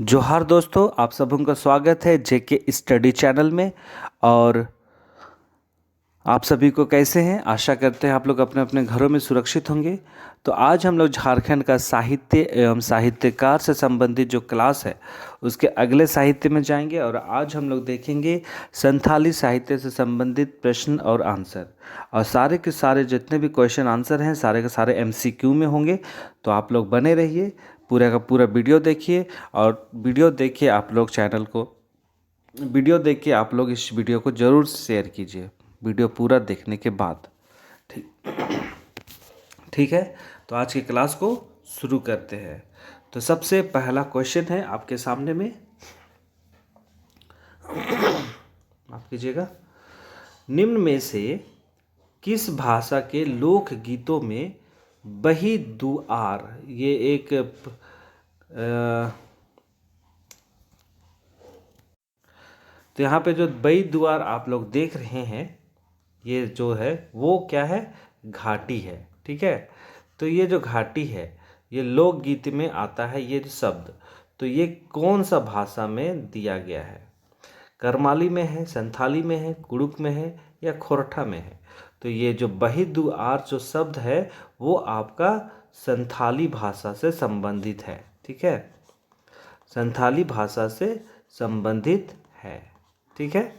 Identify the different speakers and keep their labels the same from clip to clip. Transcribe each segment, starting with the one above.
Speaker 1: जोहार दोस्तों, आप सबों का स्वागत है जेके स्टडी चैनल में। और आप सभी को कैसे हैं? आशा करते हैं आप लोग अपने अपने घरों में सुरक्षित होंगे। तो आज हम लोग झारखंड का साहित्य एवं साहित्यकार से संबंधित जो क्लास है उसके अगले साहित्य में जाएंगे। और आज हम लोग देखेंगे संथाली साहित्य से संबंधित प्रश्न और आंसर। और सारे के सारे जितने भी क्वेश्चन आंसर हैं सारे के सारे एमसीक्यू में होंगे। तो आप लोग बने रहिए, पूरा का पूरा वीडियो देखिए। और वीडियो देखिए आप लोग चैनल को वीडियो देख के आप लोग इस वीडियो को ज़रूर शेयर कीजिए वीडियो पूरा देखने के बाद। ठीक ठीक है। तो आज की क्लास को शुरू करते हैं। तो सबसे पहला क्वेश्चन है आपके सामने में, माफ कीजिएगा। निम्न में से किस भाषा के लोक गीतों में बही दुआर, ये एक तो यहाँ पे जो बही दुआर आप लोग देख रहे हैं ये जो है वो क्या है? घाटी है। ठीक है। तो ये जो घाटी है ये लोकगीत में आता है ये जो शब्द। तो ये कौन सा भाषा में दिया गया है? करमाली में है, संथाली में है, कुड़ुक में है या खोरठा में है? तो ये जो बही दुआर जो शब्द है वो आपका संथाली भाषा से संबंधित है। ठीक है, संथाली भाषा से संबंधित है। ठीक है।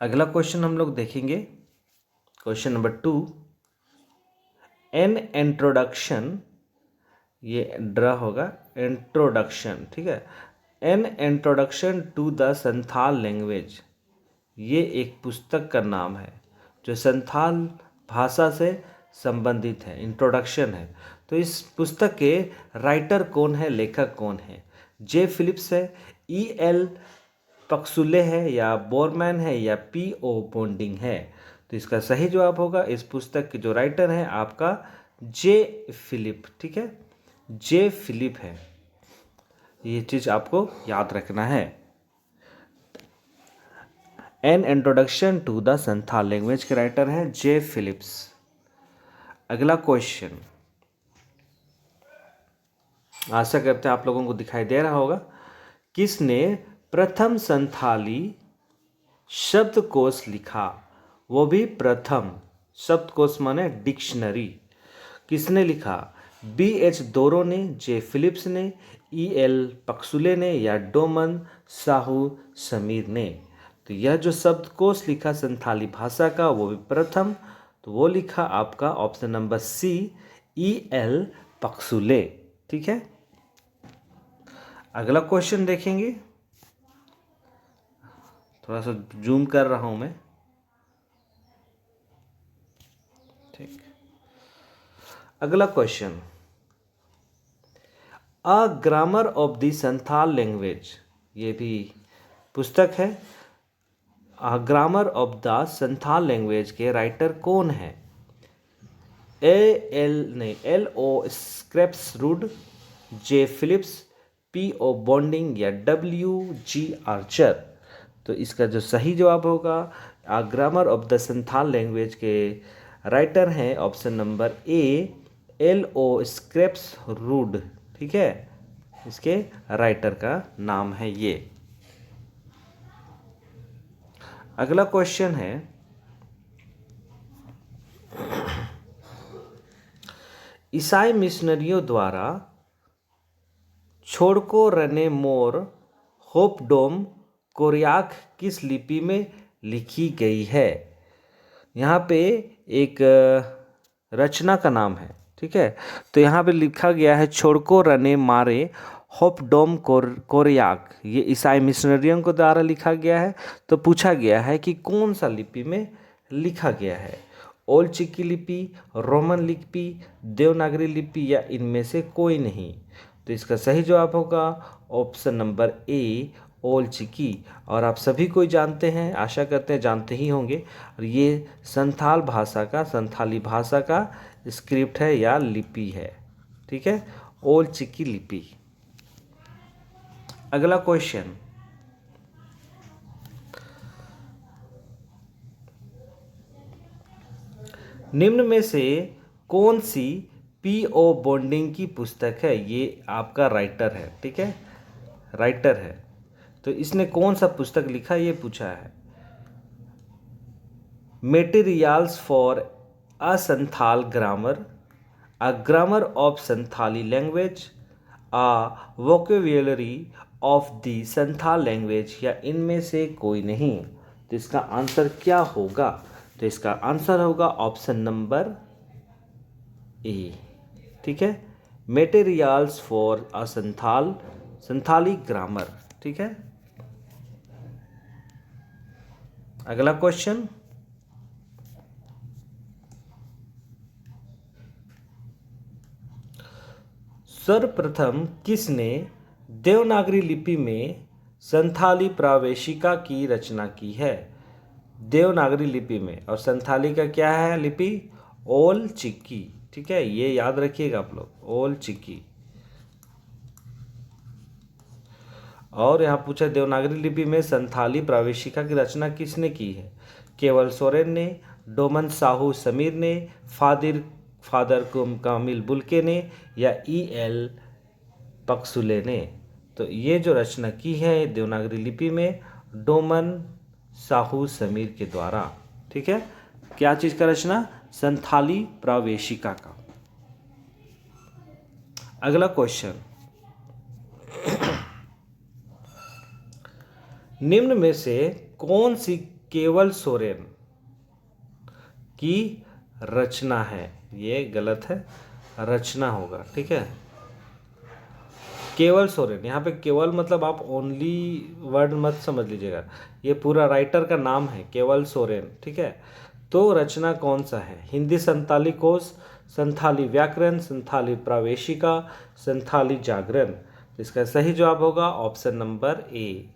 Speaker 1: अगला क्वेश्चन हम लोग देखेंगे, क्वेश्चन नंबर 2। एन इंट्रोडक्शन, ये ड्रा होगा इंट्रोडक्शन। ठीक है। An introduction to the Santhal language, ये एक पुस्तक का नाम है जो संथाल भाषा से संबंधित है, इंट्रोडक्शन है। तो इस पुस्तक के राइटर कौन है, लेखक कौन है? जे फिलिप्स है, ई एल पक्सुले है या बोरमैन है या पी ओ बॉन्डिंग है? तो इसका सही जवाब होगा, इस पुस्तक के जो राइटर हैं आपका जे फिलिप। ठीक है, जे फिलिप है। ये चीज़ आपको याद रखना है। An introduction to the Santhal language के राइटर हैं जे फिलिप्स। अगला क्वेश्चन, आशा करते हैं आप लोगों को दिखाई दे रहा होगा। किसने प्रथम संथाली शब्दकोश लिखा? वो भी प्रथम शब्दकोश माने डिक्शनरी। किसने लिखा? बी एच दोरो ने, जे फिलिप्स ने, ई एल पक्सुले ने या डोमन साहू समीर ने? तो यह जो शब्दकोश लिखा संथाली भाषा का वो भी प्रथम, तो वो लिखा आपका option number C, E L पक्सुले। ठीक है। अगला क्वेश्चन देखेंगे, थोड़ा सा जूम कर रहा हूं मैं। ठीक। अगला question, a grammar of the Santhal language, ये भी पुस्तक है। A grammar of the Santhal language के राइटर कौन है? L O Skrefsrud, J Phillips, P O Bodding या डब्ल्यू जी आर्चर? तो इसका जो सही जवाब होगा, a grammar of the Santhal language के राइटर हैं option number A, L O Skrefsrud. ठीक है, इसके राइटर का नाम है ये। अगला क्वेश्चन है, ईसाई मिशनरियों द्वारा छोड़को रने मोर होपडोम कोरियाक किस लिपि में लिखी गई है? यहाँ पे एक रचना का नाम है। ठीक है। तो यहाँ पे लिखा गया है छोड़को रने मारे होपडोम कोरियाक, ये ईसाई मिशनरियों को द्वारा लिखा गया है। तो पूछा गया है कि कौन सा लिपि में लिखा गया है? ओल्ड चिकी लिपि, रोमन लिपि, देवनागरी लिपि या इनमें से कोई नहीं? तो इसका सही जवाब होगा ऑप्शन नंबर ए, ओल्ड चिकी। और आप सभी कोई जानते हैं, आशा करते हैं जानते ही होंगे। और ये संथाल भाषा का, संथाली भाषा का स्क्रिप्ट है या लिपि है। ठीक है, ओल्ड चिकी लिपि। अगला क्वेश्चन, निम्न में से कौन सी P.O. बॉन्डिंग की पुस्तक है, ये आपका राइटर है, ठीक है, राइटर है। तो इसने कौन सा पुस्तक लिखा ये पूछा है। Materials for a Santhal grammar, a grammar of Santhali language, a vocabulary of the Santhal language, या इनमें से कोई नहीं। तो इसका आंसर क्या होगा? तो इसका आंसर होगा ऑप्शन नंबर ए, ठीक है, materials for a Santhali grammar, ठीक है। अगला क्वेश्चन, सर्वप्रथम किसने देवनागरी लिपि में संथाली प्रावेशिका की रचना की है? देवनागरी लिपि में, और संथाली का क्या है लिपि? ओल चिकी, ठीक है, ये याद रखिएगा आप लोग, ओल चिकी। और यहाँ पूछा देवनागरी लिपि में संथाली प्रावेशिका की रचना किसने की है? केवल सोरेन ने, डोमन साहू समीर ने, फादर कामिल बुल्के ने, या E.L. पक्सुले ने। तो ये जो रचना की है देवनागरी लिपि में, डोमन साहू समीर के द्वारा, ठीक है। क्या चीज का रचना? संथाली प्रावेशिका का। अगला क्वेश्चन, निम्न में से कौन सी केवल सोरेन की रचना है? ये गलत है, रचना होगा, ठीक है। केवल सोरेन, यहाँ पे केवल मतलब आप ओनली वर्ड मत समझ लीजिएगा, ये पूरा राइटर का नाम है केवल सोरेन, ठीक है। तो रचना कौन सा है? हिंदी संथाली कोश, संथाली व्याकरण, संथाली प्रावेशिका, संथाली जागरण। तो इसका सही जवाब होगा ऑप्शन नंबर ए,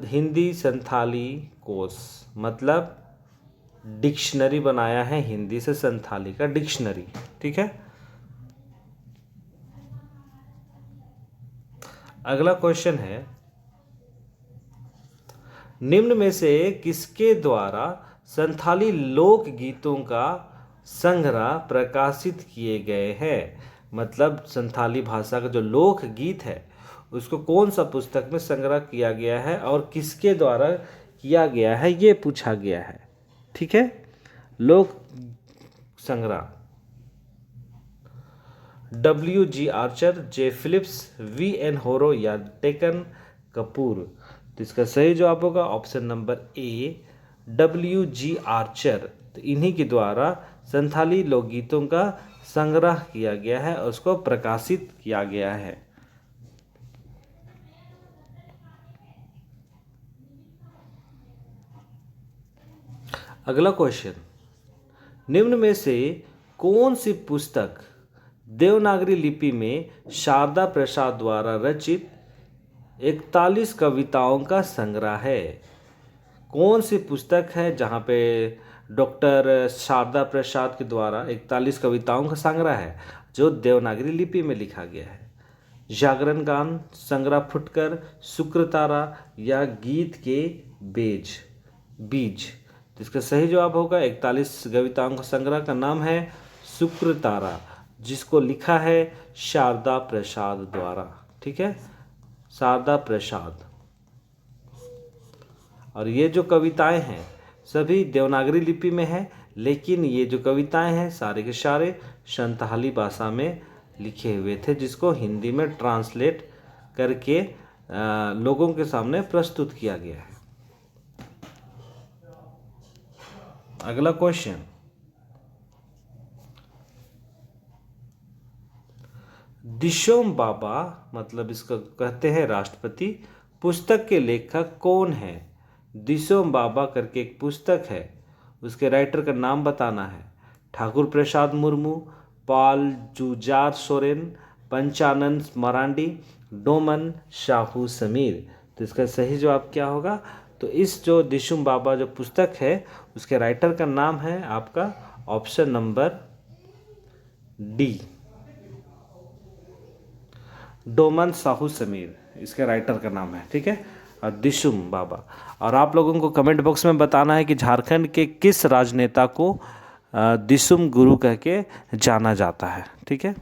Speaker 1: हिंदी संथाली कोश, मतलब डिक्शनरी बनाया है हिंदी से संथाली का डिक्शनरी, ठीक है। अगला क्वेश्चन है, निम्न में से किसके द्वारा संथाली लोक गीतों का संग्रह प्रकाशित किए गए हैं? मतलब संथाली भाषा का जो लोक गीत है उसको कौन सा पुस्तक में संग्रह किया गया है और किसके द्वारा किया गया है, ये पूछा गया है, ठीक है। लोक संग्रह W.G. Archer, J. Philips, V.N. होरो, या टेकन कपूर। तो इसका सही जवाब होगा ऑप्शन नंबर ए, W.G. आर्चर। तो इन्हीं के द्वारा संथाली लोकगीतों का संग्रह किया गया है और उसको प्रकाशित किया गया है। अगला क्वेश्चन, निम्न में से कौन सी पुस्तक देवनागरी लिपि में शारदा प्रसाद द्वारा रचित 41 कविताओं का संग्रह है? कौन सी पुस्तक है जहाँ पे डॉक्टर शारदा प्रसाद के द्वारा 41 कविताओं का संग्रह है जो देवनागरी लिपि में लिखा गया है? जागरण गान, संग्रह फुटकर, शुक्रतारा, या गीत के बीज। तो इसका सही जवाब होगा 41 कविताओं का संग्रह का नाम है शुक्रतारा, जिसको लिखा है शारदा प्रसाद द्वारा, ठीक है, शारदा प्रसाद। और ये जो कविताएं हैं सभी देवनागरी लिपि में है, लेकिन ये जो कविताएं हैं सारे के सारे संथाली भाषा में लिखे हुए थे, जिसको हिंदी में ट्रांसलेट करके लोगों के सामने प्रस्तुत किया गया है। अगला क्वेश्चन, दिशोम बाबा, मतलब इसको कहते हैं राष्ट्रपति, पुस्तक के लेखक कौन है? दिशोम बाबा करके एक पुस्तक है, उसके राइटर का नाम बताना है। ठाकुर प्रसाद मुर्मू, पाल जुजार सोरेन, पंचानन मरांडी, डोमन साहू समीर। तो इसका सही जवाब क्या होगा? तो इस जो दिशोम बाबा जो पुस्तक है उसके राइटर का नाम है आपका option number D, Doman Sahu Sameer, इसके राइटर का नाम है, ठीक है, और दिशुम बाबा। और आप लोगों को कमेंट बॉक्स में बताना है कि झारखंड के किस राजनेता को दिसुम गुरु कह के जाना जाता है। ठीक है।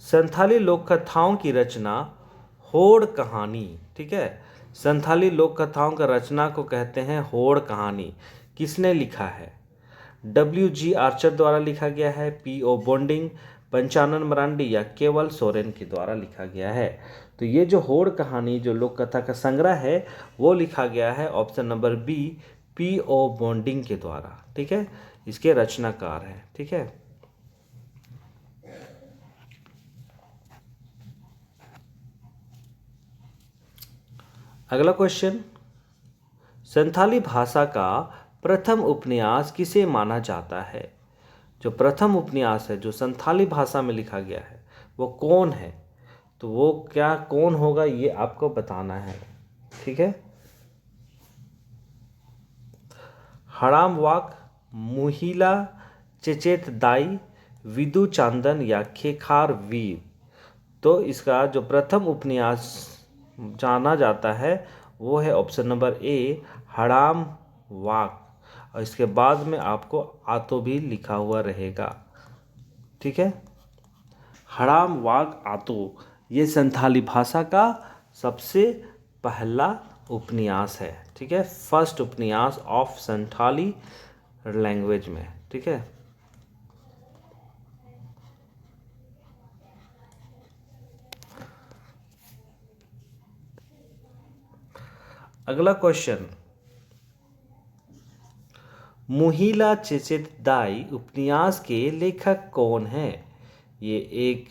Speaker 1: संथाली लोक कथाओं की रचना होड़ कहानी। ठीक है। संथाली लोक कथाओं का रचना को कहते हैं होड़ कहानी। किसने लिखा है? W.G. आर्चर द्वारा लिखा गया है, P.O. बॉन्डिंग, पंचानन मरांडी या केवल सोरेन के द्वारा लिखा गया है। तो ये जो होड़ कहानी जो लोक कथा का संग्रह है वो लिखा गया है option number B, P.O. Bonding के द्वारा। ठीक है। इसके रचनाकार है। ठीक है। अगला क्वेश्चन, संथाली भाषा का प्रथम उपन्यास किसे माना जाता है? जो प्रथम उपन्यास है जो संथाली भाषा में लिखा गया है वो कौन है? तो वो क्या कौन होगा ये आपको बताना है। ठीक है। हड़ाम वाक, मुहिला चेचेत दाई, विदु चांदन या खेखार वीर। तो इसका जो प्रथम उपन्यास जाना जाता है वो है ऑप्शन नंबर ए, हड़ाम वाक। और इसके बाद में आपको आतो भी लिखा हुआ रहेगा। ठीक है। हड़ाम वाक आतो ये संथाली भाषा का सबसे पहला उपन्यास है। ठीक है। फर्स्ट उपन्यास ऑफ संथाली लैंग्वेज में। ठीक है। अगला क्वेश्चन, मुहिला चेचेत दाई उपन्यास के लेखक कौन है? ये एक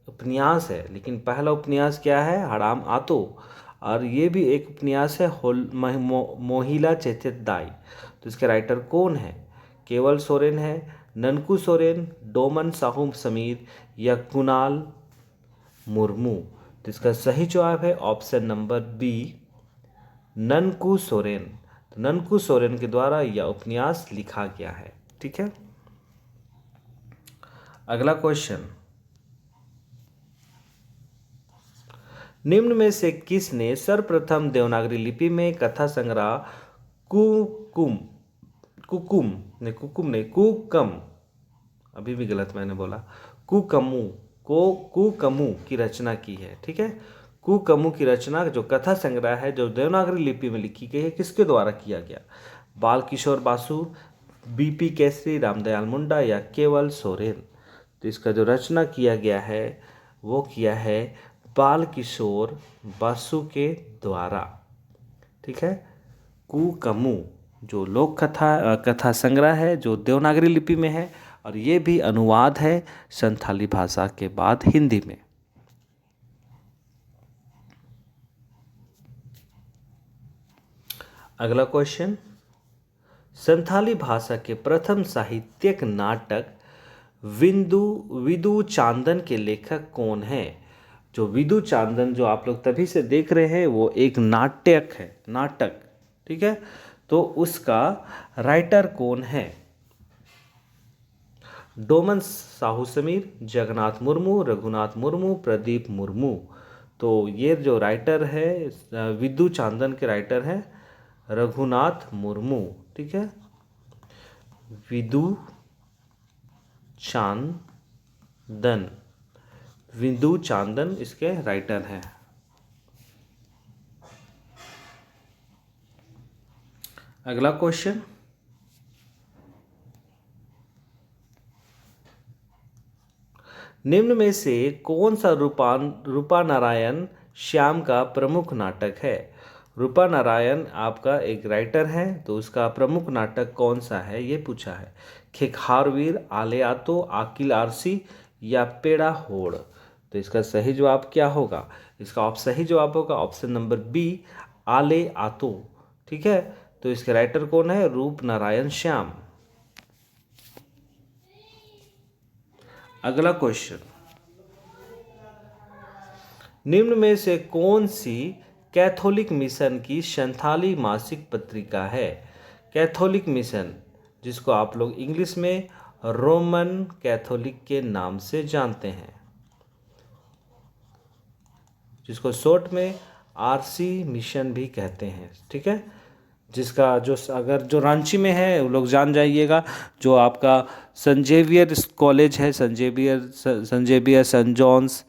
Speaker 1: उपन्यास है, लेकिन पहला उपन्यास क्या है? हड़ाम आतो। और ये भी एक उपन्यास है मोहिला चेचेत दाई। तो इसके राइटर कौन है? केवल सोरेन है, ननकू सोरेन, डोमन साहू समीर या कुणाल मुर्मू। तो इसका सही जवाब है option number B, Nanku Soren. तो ननकू सोरेन के द्वारा यह उपन्यास लिखा गया है। ठीक है। अगला क्वेश्चन, निम्न में से किसने सर्वप्रथम देवनागरी लिपि में कथा संग्रह कुकुम कुकुम नहीं कुकुम नहीं कुकम, अभी भी गलत मैंने बोला, कुकमू की रचना की है? ठीक है। कुकमू की रचना जो कथा संग्रह है जो देवनागरी लिपि में लिखी गई है किसके द्वारा किया गया? बाल किशोर बासु, बीपी केसरी, रामदयाल मुंडा या केवल सोरेन। तो इसका जो रचना किया गया है वो किया है बाल किशोर बासु के द्वारा। ठीक है। कुकमू जो लोक कथा संग्रह है जो देवनागरी लिपि में है और ये भी अनुवाद है संथाली भाषा के बाद हिंदी में। अगला क्वेश्चन, संथाली भाषा के प्रथम साहित्यिक नाटक विदु चांदन के लेखक कौन है? जो विदु चांदन जो आप लोग तभी से देख रहे हैं वो एक नाटक है, नाटक। ठीक है। तो उसका राइटर कौन है? डोमन साहू समीर, जगन्नाथ मुर्मू, रघुनाथ मुर्मू, प्रदीप मुर्मू। तो ये जो राइटर है विदु चांदन के राइटर हैं रघुनाथ मुर्मू। ठीक है। विदु चांदन, विदु चांदन इसके राइटर हैं। अगला क्वेश्चन, निम्न में से कौन सा रूपा नारायण श्याम का प्रमुख नाटक है? रूपा नारायण आपका एक राइटर है तो उसका प्रमुख नाटक कौन सा है ये पूछा है। खेखारवीर, आले आतो, आकिल आरसी या पेड़ा होड़। तो इसका सही जवाब क्या होगा? इसका सही जवाब होगा ऑप्शन नंबर बी, आले आतो। ठीक है। तो इसके राइटर कौन है? रूप नारायण श्याम। अगला क्वेश्चन, निम्न में से कौन सी कैथोलिक मिशन की संथाली मासिक पत्रिका है? कैथोलिक मिशन जिसको आप लोग इंग्लिश में रोमन कैथोलिक के नाम से जानते हैं। जिसको शॉर्ट में आरसी मिशन भी कहते हैं। ठीक है, जिसका जो अगर जो रांची में है वो लोग जान जाइएगा, जो आपका सेंट जेवियर कॉलेज है, सेंट जेवियर, सेंट जॉन्स,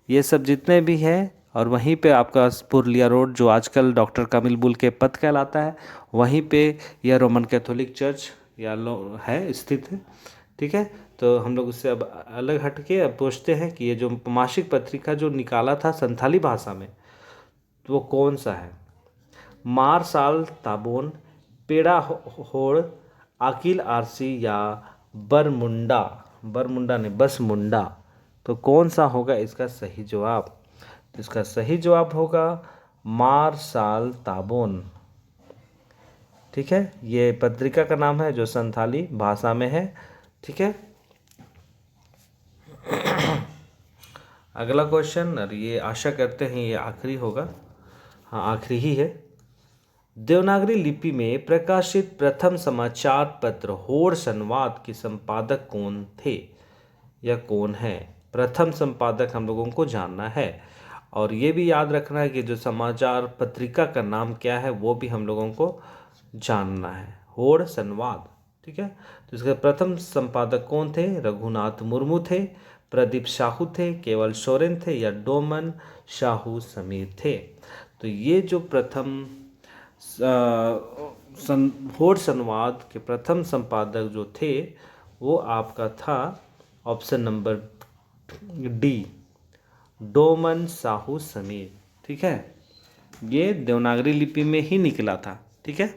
Speaker 1: ये सब जितने भी हैं, और वहीं पे आपका पुरलिया रोड जो आजकल डॉक्टर कामिल बुल के पथ कहलाता है, वहीं पे यह रोमन कैथोलिक चर्च है स्थित है। ठीक है, तो हम लोग उससे अब अलग हटके अब पूछते हैं कि ये जो मासिक पत्रिका जो निकाला था संथाली भाषा में, तो वो कौन सा है? मार साल ताबोन, पेड़ा होड़, आकिल आरसी या बरमुंडा? बरमुंडा नहीं, बस मुंडा। तो कौन सा होगा इसका सही जवाब? तो इसका सही जवाब होगा मार साल ताबोन। ठीक है, ये पत्रिका का नाम है जो संथाली भाषा में है। ठीक है, अगला क्वेश्चन, और ये आशा करते हैं ये आखिरी होगा। हाँ, आखिरी ही है। देवनागरी लिपि में प्रकाशित प्रथम समाचार पत्र होड़ संवाद के संपादक कौन थे या कौन है? प्रथम संपादक हम लोगों को जानना है, और ये भी याद रखना है कि जो समाचार पत्रिका का नाम क्या है वो भी हम लोगों को जानना है, होड़ संवाद। ठीक है, तो इसके प्रथम संपादक कौन थे? रघुनाथ मुर्मू थे, प्रदीप साहू थे, केवल सोरेन थे या डोमन साहू समीर थे? तो ये जो प्रथम होड़ संवाद के प्रथम संपादक जो थे वो आपका था option number D, Doman Sahu Sameer. ठीक है, ये देवनागरी लिपि में ही निकला था। ठीक है,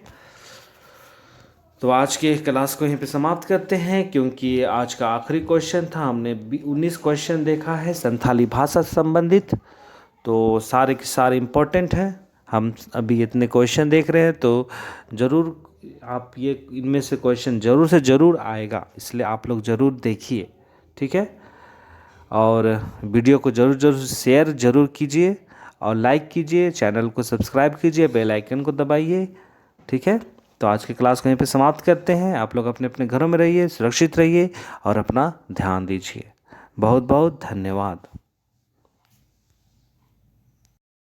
Speaker 1: तो आज के क्लास को यहीं पे समाप्त करते हैं, क्योंकि आज का आखिरी क्वेश्चन था। हमने 19 क्वेश्चन देखा है संथाली भाषा से संबंधित, तो सारे के सारे इम्पोर्टेंट हैं। हम अभी इतने क्वेश्चन देख रहे हैं, तो ज़रूर आप ये इनमें से क्वेश्चन ज़रूर से ज़रूर आएगा, इसलिए आप लोग ज़रूर देखिए। ठीक है, और वीडियो को ज़रूर शेयर ज़रूर कीजिए और लाइक कीजिए, चैनल को सब्सक्राइब कीजिए, बेल आइकन को दबाइए। ठीक है, तो आज की क्लास को यहीं पे समाप्त करते हैं। आप लोग अपने अपने घरों में रहिए, सुरक्षित रहिए और अपना ध्यान दीजिए। बहुत बहुत धन्यवाद।